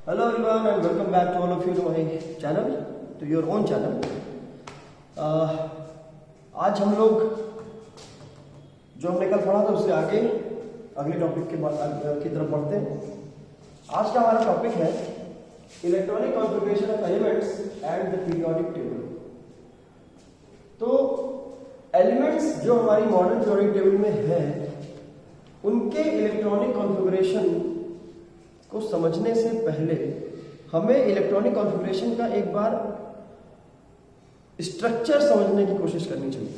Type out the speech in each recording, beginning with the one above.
Hello everyone and welcome back to all of you to my channel, to your own channel. आज हम लोग जो हमने कल पढ़ा था उससे आगे अगले टॉपिक की तरफ बढ़ते हैं। आज का हमारा टॉपिक है electronic configuration of elements and the periodic table. तो एलिमेंट्स जो हमारी मॉडर्न पीरियोडिक टेबल में है उनके इलेक्ट्रॉनिक कॉन्फ़िगरेशन को समझने से पहले हमें इलेक्ट्रॉनिक कॉन्फ़िगरेशन का एक बार स्ट्रक्चर समझने की कोशिश करनी चाहिए।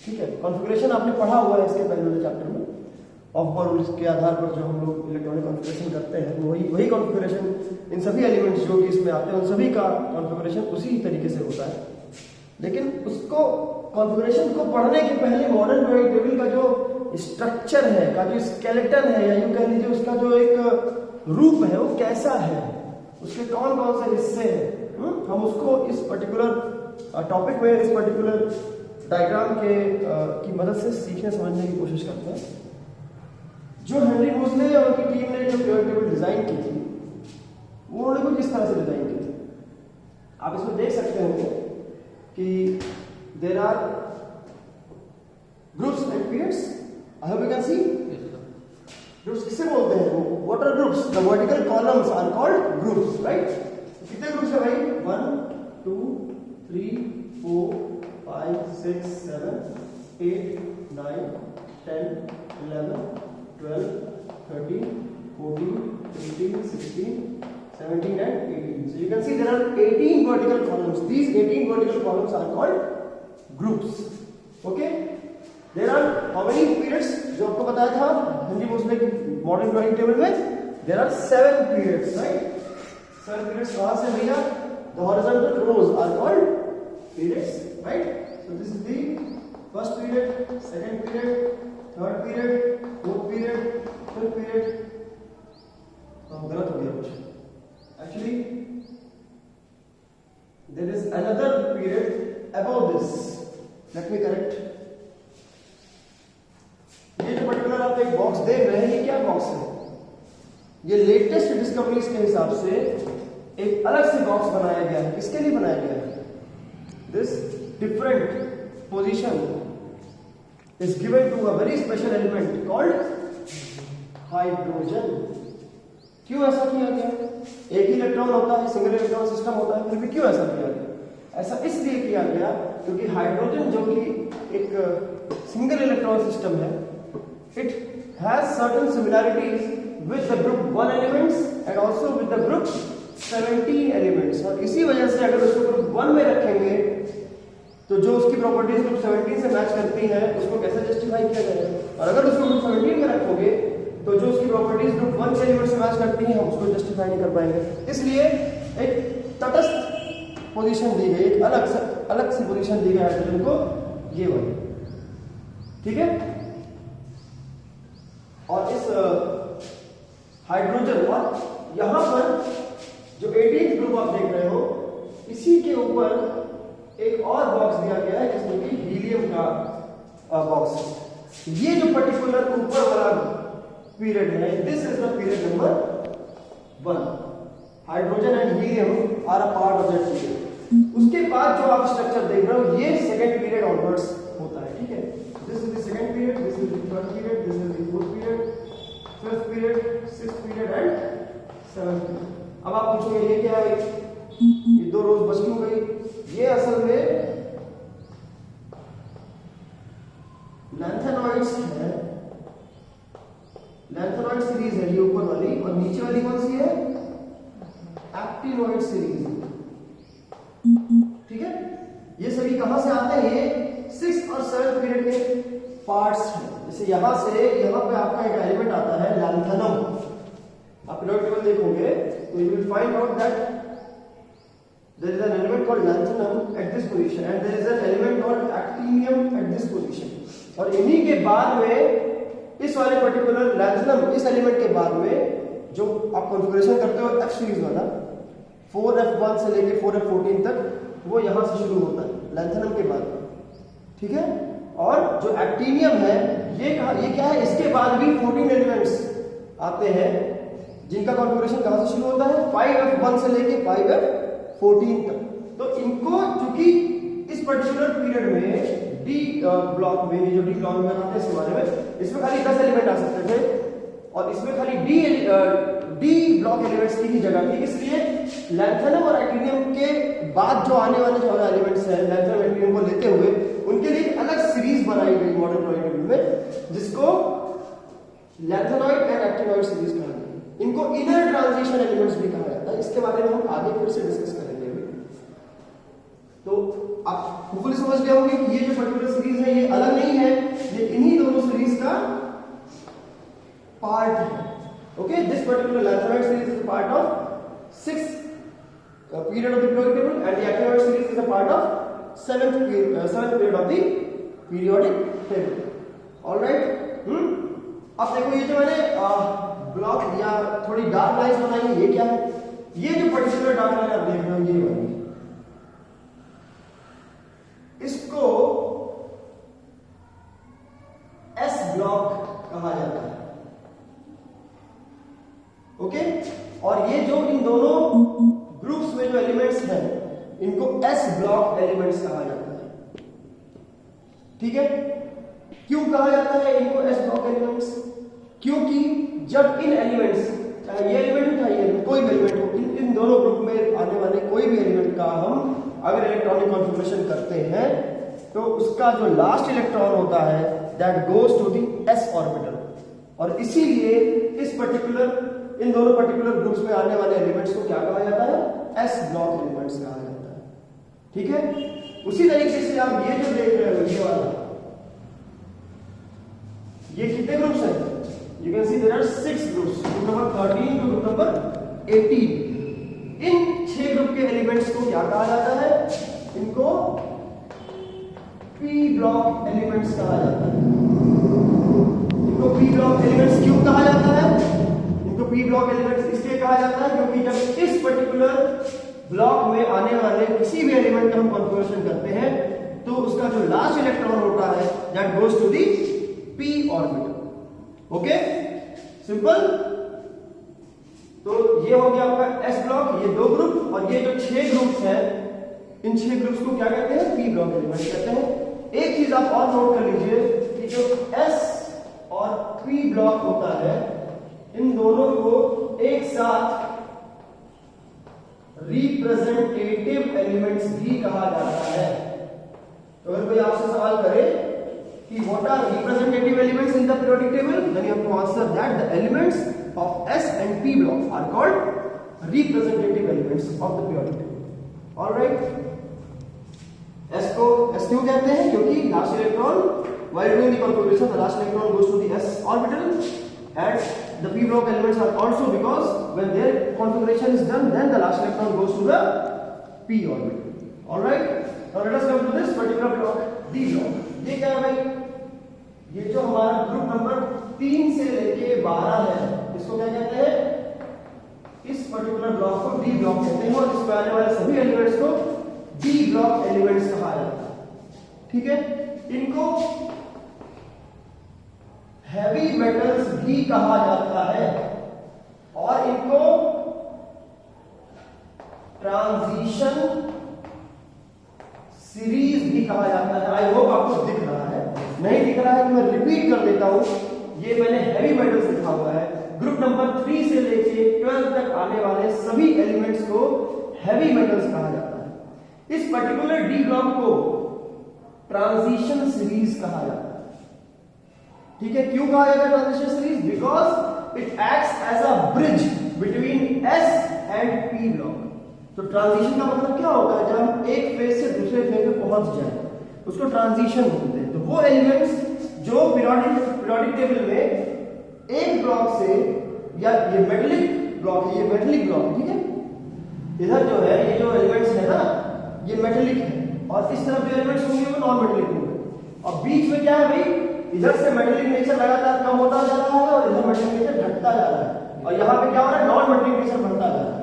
ठीक है, कॉन्फ़िगरेशन आपने पढ़ा हुआ है इसके पहले वाले चैप्टर में। ऑफ रूल्स के आधार पर जो हम लोग इलेक्ट्रॉनिक कॉन्फ़िगरेशन करते हैं वही कॉन्फ़िगरेशन इन सभी एलिमेंट्स जो कि इसमें आते हैं उन सभी का कॉन्फ़िगरेशन उसी तरीके से होता है। लेकिन उसको कॉन्फ़िगरेशन को पढ़ने के पहले मॉडर्न पीरियोडिक टेबल का जो स्ट्रक्चर है, का जो स्केलेटन है, या यूं कह लीजिए उसका जो एक रूप है वो कैसा है, उसके कौन कौन से हिस्से हैं, हम उसको इस पर्टिकुलर टॉपिक में, इस पर्टिकुलर डायग्राम की मदद से सीखने समझने की कोशिश करते हैं। जो हेनरी मोज़ले और उनकी टीम ने जो पीरियोडिक टेबल डिजाइन की थी वो उन्होंने कुछ इस तरह से डिजाइन की थी। आप इसमें देख सकते होंगे कि there are groups and periods. I hope you can see. Groups किसे बोलते हैं? What are groups? The vertical columns are called groups, right? कितने ग्रुप्स है भाई? 1 2 3 4 5 6 7 8 9 10 11 12 13 14 15 16 17 and 18. So you can see there are 18 vertical columns. These 18 vertical columns are called groups. Okay? There are how many periods? जो आपको बताया था Henry मोज़ले की modern periodic table में there are 7 periods, right? 7 periods कहाँ से भैया? The horizontal rows are called periods, right? So this is the first period, second period, third period, fourth period, fifth period. गलत हो गया कुछ। Actually, there is another period above this. Let me correct. ये जो particular आप एक box देख रहे हैं, ये क्या बॉक्स है? ये लेटेस्ट डिस्कवरीज के हिसाब से एक अलग से बॉक्स बनाया गया है। किसके लिए बनाया गया है? This different position is given to a very special element called hydrogen. क्यों ऐसा किया गया? एक ही इलेक्ट्रॉन होता है, सिंगल इलेक्ट्रॉन सिस्टम होता है, फिर भी क्यों ऐसा किया गया? ऐसा इसलिए किया गया क्योंकि हाइड्रोजन जो कि एक सिंगल इलेक्ट्रॉन सिस्टम है, it has certain similarities with the group 1 elements and also with the group 17 elements। और इसी वजह से अगर उसको ग्रुप 1 में रखेंगे तो जो उसकी प्रॉपर्टीज ग्रुप 17 से मैच करती हैं उसको कैसे जस्टिफाई किया जाएगा? और अगर उसको ग्रुप 17 में रखोगे तो जो उसकी प्रॉपर्टीज ग्रुप 1 के एलिमेंट से मैच करती हैं हम उसको जस्टिफाई नहीं कर पाएंगे। इसलिए एक तटस्थ पोजीशन दी गई, एक अलग सी पोजीशन दी गई हाइड्रोजन को, ये वाली। ठीक है? और इस हाइड्रोजन और यहां पर जो 18th ग्रुप आप देख रहे हो, इसी के ऊपर एक और बॉक्स दिया गया है जिसमें कि हीलियम का बॉक्स है। ये जो पर्टिकुलर ऊपर वाला पीरियड है, this is the period number 1। Hydrogen and helium are a part of that period. उसके बाद जो आप स्ट्रक्चर देख रहे हो ये सेकेंड पीरियड ऑनवर्ड्स होता है। ठीक है? This is the second period, this is the third period, this is the fourth period, fifth period, sixth period and seventh period. अब आप पूछोगे ये क्या है? ये दो रोज बच क्यों गई? ये असल में लैंथेनॉइड्स है। लैंथेनॉइड सीरीज है ये ऊपर वाली, और नीचे वाली कौन सी है? Actinoid series. ठीक है? ये सभी कहां से आते हैं? ये 6th और 7th पीरियड के पार्ट्स हैं। जैसे यहां से यहां पे आपका एक एलिमेंट आता है लैंथेनम। आप पीरियोडिक टेबल देखोगे तो you will find out that there is an element called lanthanum at this position and there is an element called actinium at this position. और इन्हीं के बाद में इस वाले पर्टिकुलर लैंथेनम, इस एलिमेंट के बाद में जो आप कॉन्फ़िगरेशन करते हो एफ सीरीज वाला, 4f1 से लेके 4f14 तक, वो यहां से शुरू होता है लैंथेनम के बाद। ठीक है? और जो एक्टिनियम है ये क्या है? इसके बाद भी 14 एलिमेंट्स आते हैं जिनका कॉन्फ़िगरेशन कहां से शुरू होता है 5F1 से लेके 5F14 तक। तो इनको चूंकि इस पर्टिकुलर पीरियड में डी ब्लॉक में, जो डी ब्लॉक में बनाते हैं इस बारे में, इसमें खाली 10 एलिमेंट आ सकते थे और इसमें खाली डी ब्लॉक एलिमेंट्स की ही जगह थी। इसलिए लैंथेनम और एक्टिनियम के बाद जो आने वाले जो एलिमेंट्स हैं, लैंथेनम और एक्टिनियम को लेते हुए उनके लिए एक अलग सीरीज बनाई गई मॉडर्न पीरियोडिक टेबल में, जिसको लैंथेनॉइड एंड एक्टिनॉइड सीरीज कहा गया। इनको इनर ट्रांजिशन एलिमेंट्स भी कहा जाता है। इसके बारे में हम आगे फिर से डिस्कस करेंगे अभी। तो आप होपफुली समझ गए होंगे कि ये जो पर्टिकुलर सीरीज है ये अलग नहीं है, ये इन्हीं दोनों सीरीज का पार्ट है। Okay, this particular lanthanoid series is a part of 6th period of the periodic table and the actinoid series is a part of 7th period of the periodic table. All right? अब देखो ये जो मैंने block या थोड़ी dark lines बनाई है, ये क्या है? ये जो पर्टिकुलर डार्क लाइन आप देख रहे हो ये वाली, इसको एस ब्लॉक कहा जाता है। ओके, और ये जो इन दोनों ग्रुप्स में जो एलिमेंट्स हैं इनको एस ब्लॉक एलिमेंट्स कहा जाता है। ठीक है, क्यों कहा जाता है इनको एस ब्लॉक एलिमेंट्स? क्योंकि जब इन एलिमेंट्स, चाहे ये एलिमेंट हो चाहे ये कोई भी एलिमेंट हो, इन दोनों ग्रुप में आने वाले कोई भी एलिमेंट का हम अगर इलेक्ट्रॉनिक कॉन्फ़िगरेशन करते हैं तो उसका जो लास्ट इलेक्ट्रॉन होता है that goes to the S orbital, और इसीलिए इस पर्टिकुलर इन दोनों पर्टिकुलर ग्रुप्स में आने वाले एलिमेंट्स को क्या कहा जाता है? एस ब्लॉक एलिमेंट्स कहा जाता है। ठीक है, उसी तरीके से आप ये जो देख रहे हो ये वाला, ये कितने ग्रुप्स हैं? You can see there are 6 groups, group number 13 to group number 18। इन 6 ग्रुप के एलिमेंट्स को क्या कहा जाता है? इनको पी ब्लॉक एलिमेंट्स कहा जाता है। इनको पी ब्लॉक एलिमेंट्स क्यों कहा जाता है? इनको पी ब्लॉक एलिमेंट्स इसलिए कहा जाता है क्योंकि जब इस पर्टिकुलर ब्लॉक में आने वाले किसी भी एलिमेंट का हम कॉन्फ़िगरेशन करते हैं तो उसका जो लास्ट इलेक्ट्रॉन होता है that goes to the P orbital. Okay, simple. तो ये हो गया आपका एस ब्लॉक, ये 2 ग्रुप, और ये जो 6 ग्रुप्स हैं इन 6 ग्रुप्स को क्या कहते हैं? पी ब्लॉक एलिमेंट्स कहते हैं। एक चीज आप और नोट कर लीजिए कि जो एस और पी ब्लॉक होता है इन दोनों को एक साथ रिप्रेजेंटेटिव एलिमेंट्स भी कहा जाता है। तो अगर कोई आपसे सवाल करे कि what are representative elements in the periodic table, then you have to answer that the elements of S and P block are called representative elements of the periodic table. Alright, S को S क्यों कहते हैं? क्योंकि last electron while doing the configuration the last electron goes to the s orbital, and the p block elements are also because when their configuration is done then the last electron goes to the p orbital. All right, now let us come to this particular block, d block. ये क्या है भाई? ये जो हमारा group number 3 से लेके 12 है इसको क्या कहते हैं? इस पर्टिकुलर ब्लॉक को डी ब्लॉक कहते हैं और इसमें आने वाले सभी एलिमेंट्स को डी ब्लॉक एलिमेंट्स कहा जाता है। ठीक है, इनको हैवी मेटल्स भी कहा जाता है और इनको ट्रांजिशन सीरीज भी कहा जाता है। आई होप आपको दिख रहा है, नहीं दिख रहा है तो मैं रिपीट कर देता हूं। ये मैंने हैवी मेटल्स लिखा हुआ है, ग्रुप नंबर 3 से लेके 12 तक आने वाले सभी एलिमेंट्स को हैवी मेटल्स कहा जाता है। इस पर्टिकुलर डी ब्लॉक को ट्रांजिशन सीरीज कहा जाता है। ठीक है, क्यों कहा जाता है transition series? Because it acts as a bridge between S and P block. तो ट्रांजिशन का मतलब क्या होता है? जब हम एक फेज से दूसरे फेज में पहुंच जाए उसको ट्रांजिशन बोलते हैं। तो वो एलिमेंट्स जो पीरियोडिक टेबल में एक ब्लॉक से, या ये मेटलिक ब्लॉक है, ये मेटलिक ब्लॉक है, ठीक है, इधर जो है ये जो एलिमेंट्स है ना ये मेटलिक है और इस तरफ जो एलिमेंट्स होंगे वो नॉन मेटलिक होंगे, और बीच में क्या है भाई? इधर से मेटलिक नेचर लगातार कम होता जा रहा है और इधर मेटलिक नेचर घटता जा रहा है, और यहाँ पे क्या हो रहा है? नॉन मेटलिक नेचर बढ़ता जा रहा है।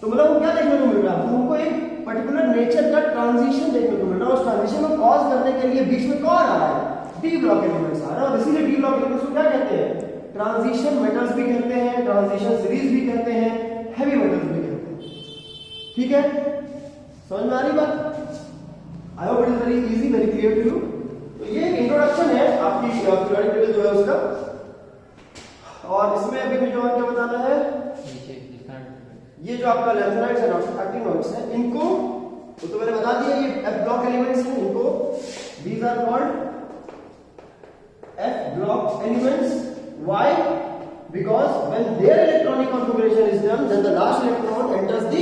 तो मतलब वो क्या देखने को मिल रहा है? हमको एक पर्टिकुलर नेचर का ट्रांजिशन देखने को मिल रहा है। उस ट्रांजिशन को कॉज करने के लिए बीच में कौन आ रहा है? डी ब्लॉक एलिमेंट्स आ रहा है, और इसीलिए डी ब्लॉक एलिमेंट्स को क्या कहते हैं? ट्रांजिशन मेटल्स भी कहते हैं, ट्रांजिशन सीरीज भी कहते हैं, हैवी मेटल्स भी कहते हैं। ठीक है, समझ में आ रही बात? I hope it is very easy, very clear to you. तो ये इंट्रोडक्शन है आपकी पीरियोडिक टेबल जो है उसका, और इसमें अभी मुझे और क्या बताना है, ये जो आपका लैंथेनाइड्स है, एक्टिनोइड्स है, इनको तो मैंने बता दिया ये एफ ब्लॉक एलिमेंट्स हैं, इनको these are called F block elements. Why? Because when their electronic configuration is done, then the last electron enters the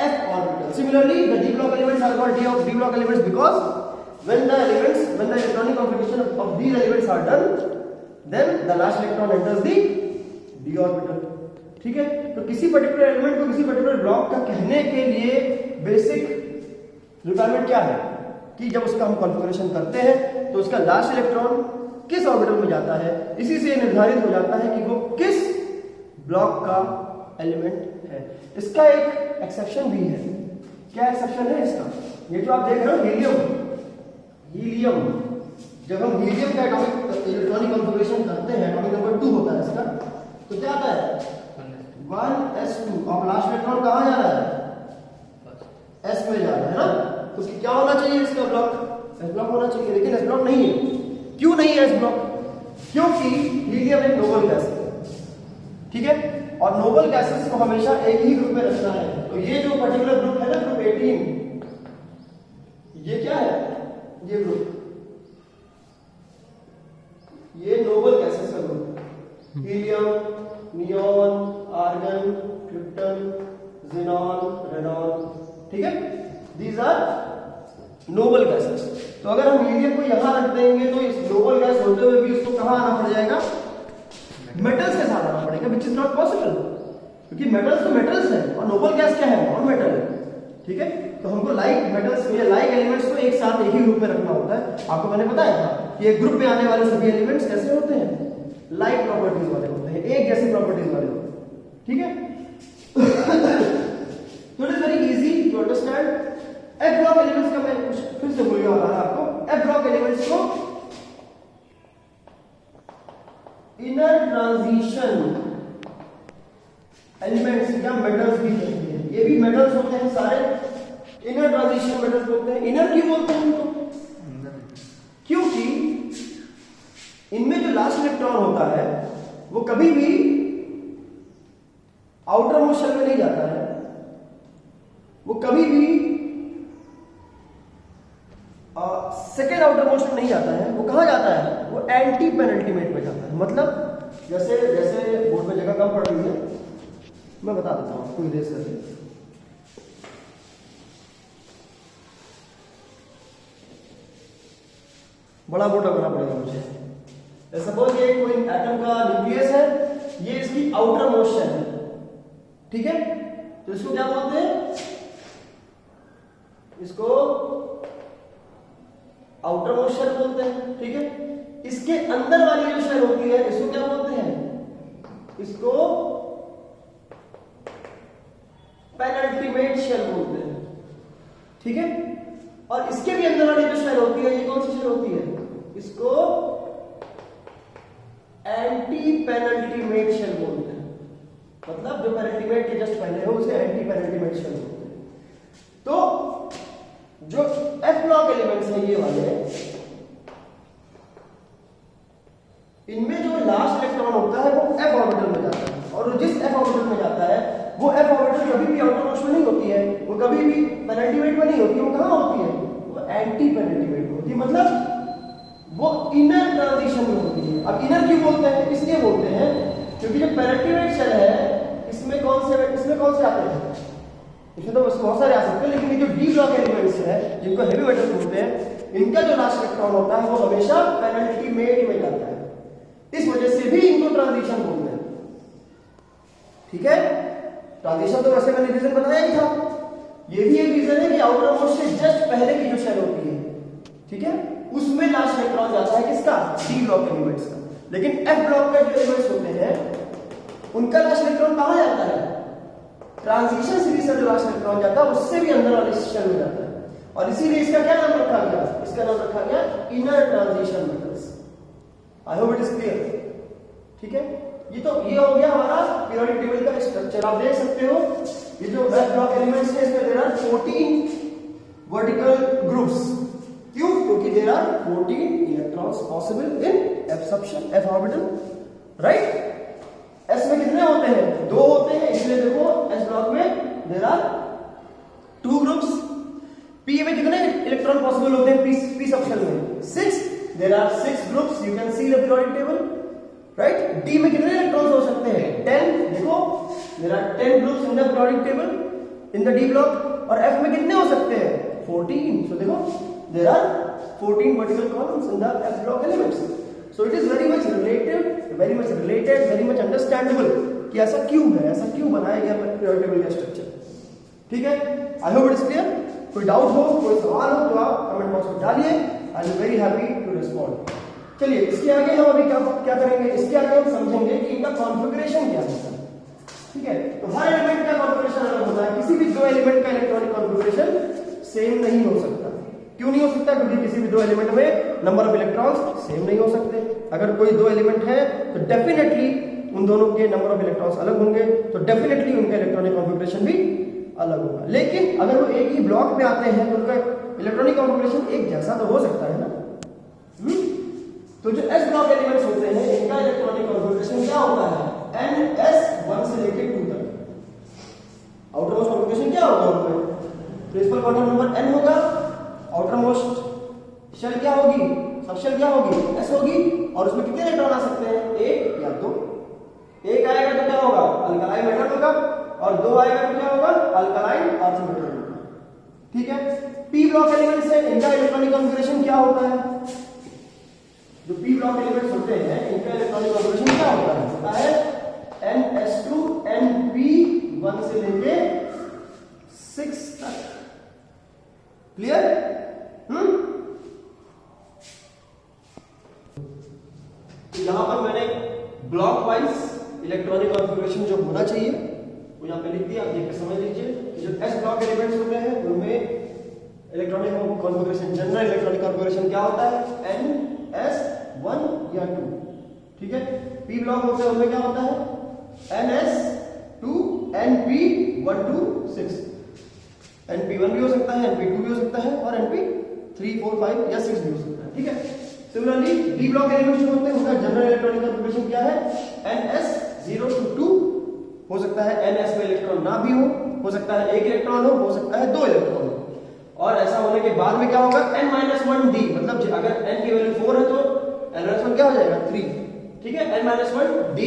f orbital. Similarly, the d block elements are called d block elements because when the electronic configuration of these elements are done, then the last electron enters the d orbital. ठीक है, तो किसी particular element को किसी particular block का कहने के लिए बेसिक रिक्वायरमेंट क्या है कि जब उसका हम कॉन्फ़िगरेशन करते हैं तो उसका लास्ट इलेक्ट्रॉन किस ऑर्बिटल में जाता है, इसी से निर्धारित हो जाता है कि वो किस ब्लॉक का एलिमेंट है। इसका एक एक्सेप्शन भी है। क्या एक्सेप्शन है इसका? ये जो आप देख रहे हो हीलियम, जब हम हीलियम का एटॉमिक इलेक्ट्रॉनिक कॉन्फ़िगरेशन करते हैं, एटॉमिक नंबर 2 होता है इसका, तो क्या आता है 1s2, और लास्ट इलेक्ट्रॉन कहां जा रहा है? s में जा रहा है ना। तो क्या होना चाहिए इसका ब्लॉक? s ब्लॉक होना चाहिए, लेकिन s ब्लॉक नहीं है। क्यों नहीं है s ब्लॉक? क्योंकि हीलियम एक नोबल गैस है। ठीक है, और नोबल गैसेस को हमेशा एक ही ग्रुप में रखना है। तो ये जो पर्टिकुलर ग्रुप है ना, ग्रुप 18, ये क्या है? ये ग्रुप, ये नोबल गैसेस का ग्रुप, helium, neon, argon, krypton, xenon, radon. ठीक है, दीज आर नोबल गैसेस। तो अगर हम हीलियम को यहां रख देंगे तो इस नोबल गैस होते हुए भी उसको कहां आना पड़ जाएगा? मेटल्स के साथ आना पड़ेगा, विच इज नॉट पॉसिबल, क्योंकि मेटल्स तो मेटल्स है और नोबल गैस क्या है? नॉन मेटल है। ठीक है, तो हमको लाइक मेटल्स या लाइक एलिमेंट्स को एक साथ एक ही ग्रुप में रखना होता है। आपको मैंने बताया था कि एक ग्रुप में आने वाले सभी एलिमेंट्स कैसे होते हैं? लाइक प्रॉपर्टीज वाले होते हैं, एक जैसी प्रॉपर्टीज वाले होते हैं। ठीक है, तो it is very easy to understand. F block elements का मैं कुछ फिर से बोलिए बता रहा आपको। एफ ब्लॉक एलिमेंट्स को इनर ट्रांजिशन एलिमेंट्स या मेटल्स भी कहते हैं। ये भी मेटल्स होते हैं सारे, इनर ट्रांजिशन मेटल्स बोलते हैं। इनर क्यों बोलते हैं इनको? क्योंकि इनमें जो लास्ट इलेक्ट्रॉन होता है वो कभी भी आउटर मोस्ट शेल में नहीं जाता है, वो कभी भी सेकेंड आउटर मोस्ट में नहीं जाता है। वो कहां जाता है? वो एंटी पेनल्टीमेट में जाता है। मतलब जैसे जैसे बोर्ड में जगह कम पड़ रही है, मैं बता देता हूं आपको इधर से। बड़ा बोर्ड रखना पड़ेगा मुझे। सपोज ये कोई एटम का न्यूक्लियस है, ये इसकी आउटर मोस्ट शेल है। ठीक है, तो इसको क्या बोलते हैं? इसको आउटर मोस्ट शेल बोलते हैं। ठीक है, इसके अंदर वाली जो शेल होती है इसको क्या बोलते हैं? इसको पेनल्टीमेट शेल बोलते हैं। ठीक है, और इसके भी अंदर वाली जो शेल होती है, ये कौन सी शेल होती है? इसको एंटी पेनल्टीमेट शेल बोलते हैं। मतलब जो पेनल्टीमेट के जस्ट पहले हो उसे एंटी पेनल्टीमेट शेल बोलते हैं। तो जो एफ ब्लॉक एलिमेंट्स हैं ये वाले, इनमें जो लास्ट इलेक्ट्रॉन होता है वो एफ ऑर्बिटल में जाता है, और जिस एफ ऑर्बिटल में जाता है वो एफ ऑर्बिटल कभी भी आउटर मोस्ट में नहीं होती है, वो कभी भी पेनल्टीमेट में नहीं होती है। वो कहां होती है? वो एंटी पेनल्टीमेट में होती है, मतलब वो इनर ट्रांजिशन में होती है। अब इनर क्यों बोलते हैं? इसलिए बोलते हैं क्योंकि जो पेनल्टीमेट शेल है इसमें कौन से आते हैं? इसमें तो बहुत सारे आ सकते हैं, लेकिन ये जो डी ब्लॉक एलिमेंट्स है जिनको हेवी मेटल्स बोलते हैं, इनका जो लास्ट इलेक्ट्रॉन होता है वो हमेशा पेनल्टीमेट में जाता है। इस वजह से भी इनको ट्रांजिशन बोलते हैं। ठीक है, ट्रांजिशन तो वैसे मैंने रीजन बताया ही था। ये भी एक रीजन है कि आउटर मोस्ट से जस्ट पहले की जो शेल होती है, ठीक है, उसमें लास्ट इलेक्ट्रॉन जाता है किसका? डी ब्लॉक एलिमेंट्स का। लेकिन एफ ब्लॉक का जो एलिमेंट्स होते हैं उनका लास्ट इलेक्ट्रॉन कहां जाता है? ट्रांजिशन सीरीज से जो लास्ट इलेक्ट्रॉन जाता है उससे भी अंदर वाले शेल में जाता है, और इसीलिए इसका क्या नाम रखा गया? इसका नाम रखा गया inner transition metals. I hope it is clear. ठीक है, ये हो गया हमारा पीरियोडिक टेबल का स्ट्रक्चर। आप देख सकते हो ये जो एफ ब्लॉक एलिमेंट्स है इसमें देयर आर 14 वर्टिकल ग्रुप्स। क्यों? क्योंकि there are 14 electrons possible in f subshell, f orbital, right. S में कितने होते हैं? 2 होते हैं, इसलिए देखो एस ब्लॉक में देयर आर 2 ग्रुप्स। पी में कितने इलेक्ट्रॉन पॉसिबल होते हैं? पी सबशन में 6, there are 6 groups, you can see the periodic table, right. D में कितने इलेक्ट्रॉन्स हो सकते हैं? 10, देखो there are 10 groups in the periodic table in the D block. और एफ में कितने हो सकते हैं? 14, सो देखो there are 14 vertical columns in the F block elements. So it is very much related, very much understandable कि ऐसा क्यों है, ऐसा क्यों बनाया गया पीरियोडिक टेबल का स्ट्रक्चर। ठीक है, आई होप इट इज क्लियर। कोई डाउट हो, कोई सवाल हो तो आप कमेंट बॉक्स में डालिए, I am very happy to respond. चलिए इसके आगे हम अभी क्या करेंगे, इसके आगे हम समझेंगे कि इनका कॉन्फ़िगरेशन क्या होता है। ठीक है, तो हर एलिमेंट का कॉन्फ़िगरेशन अलग होता है, किसी भी 2 एलिमेंट का इलेक्ट्रॉनिक कॉन्फ़िगरेशन सेम नहीं हो सकता। क्यों नहीं हो सकता? क्योंकि किसी भी 2 एलिमेंट में नंबर ऑफ इलेक्ट्रॉन्स सेम नहीं हो सकते। अगर कोई 2 एलिमेंट है तो डेफिनेटली उन दोनों के नंबर ऑफ इलेक्ट्रॉन्स अलग होंगे, तो डेफिनेटली उनका इलेक्ट्रॉनिक कॉन्फ़िगरेशन भी अलग होगा। लेकिन अगर वो एक ही ब्लॉक में आते हैं तो उनका इलेक्ट्रॉनिक कॉन्फ़िगरेशन एक जैसा तो हो सकता है ना। तो जो एस ब्लॉक एलिमेंट्स होते हैं इनका इलेक्ट्रॉनिक कॉन्फ़िगरेशन क्या होता है? ns 1 से लेकर 2 तक। आउटर मोस्ट कॉन्फ़िगरेशन क्या होगा उनमें? प्रिंसिपल क्वांटम नंबर n होगा, आउटर मोस्ट शेल क्या होगी, सब शेल क्या होगी, s होगी, और उसमें कितने इलेक्ट्रॉन आ सकते हैं? 1 या 2। 1 आएगा तो क्या होगा? अल्कलाइन मेटल होगा, और 2 आएगा तो क्या होगा? अल्कलाइन अर्थ मेटल होगा। ठीक है, p ब्लॉक एलिमेंट्स है, इनका इलेक्ट्रॉनिक कॉन्फ़िगरेशन क्या होता है? जो p ब्लॉक एलिमेंट्स होते हैं इनका इलेक्ट्रॉनिक कॉन्फ़िगरेशन क्या होता है? होता है ns2 np1 से लेके 6 तक। क्लियर? तो यहां पर मैंने ब्लॉक वाइज इलेक्ट्रॉनिक कॉन्फ़िगरेशन जो होना चाहिए वो यहां पे लिख दिया, आप देख के समझ लीजिए। जो एस ब्लॉक एलिमेंट्स होते हैं उनमें electronic configuration, general electronic configuration क्या होता है? ns1 या 2। ठीक है, पी ब्लॉक होते हैं उनमें क्या होता है? ns2 np1 to 6। np1 भी हो सकता है, np2 भी हो सकता है, और np3 4 5 या 6 भी हो सकता है। ठीक है, सिमिलरली डी ब्लॉक एलिमेंट्स होते हैं उनका जनरल इलेक्ट्रॉनिक कॉन्फ़िगरेशन क्या है? ns0 to 2। हो सकता है ns में इलेक्ट्रॉन ना भी हो सकता है 1 इलेक्ट्रॉन हो सकता है 2 इलेक्ट्रॉन हो। और ऐसा होने के बाद में क्या होगा? n-1d, मतलब अगर n की वैल्यू 4 है तो n-1 क्या हो जाएगा? 3। ठीक है, n-1d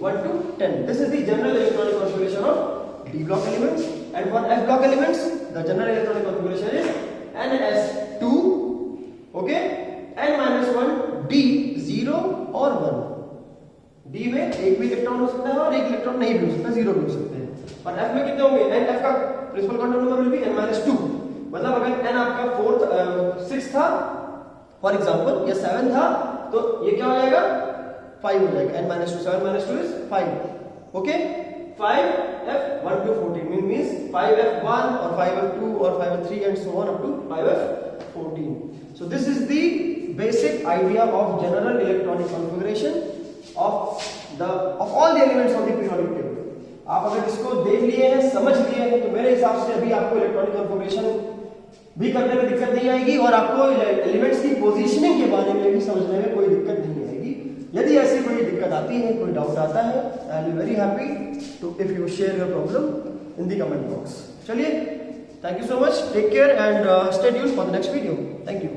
1 to 10। This is the general electronic configuration of D block elements. And for F block elements the general electronic configuration is ns2, okay, n-1 d 0 और 1। डी में एक भी इलेक्ट्रॉन हो सकता है और एक इलेक्ट्रॉन नहीं भी हो सकता, 0 भी हो सकते हैं। और एफ में कितने होंगे? एन एफ का principal quantum number will be n-2। मतलब अगर n आपका 6 था फॉर एग्जांपल, या 7 था, तो ये क्या हो जाएगा? 5 हो जाएगा। n-2 7 - 2 is 5। Okay, 5f1 to 14 means 5f1 or 5f2 or 5f3 and so on up to 5f14. So this is the basic idea of general electronic configuration of all the elements of the periodic table. आप अगर इसको देख लिए हैं, समझ लिए हैं, तो मेरे हिसाब से अभी आपको इलेक्ट्रॉनिक कॉन्फ़िगरेशन भी करने में दिक्कत नहीं आएगी, और आपको एलिमेंट्स की पोजीशनिंग के बारे में भी समझने में कोई दिक्कत नहीं आएगी। यदि ऐसी कोई दिक्कत आती है, कोई डाउट आता है, I will be very happy to if you share your problem in the comment box. चलिए, thank you so much, take care and stay tuned for the next video. Thank you.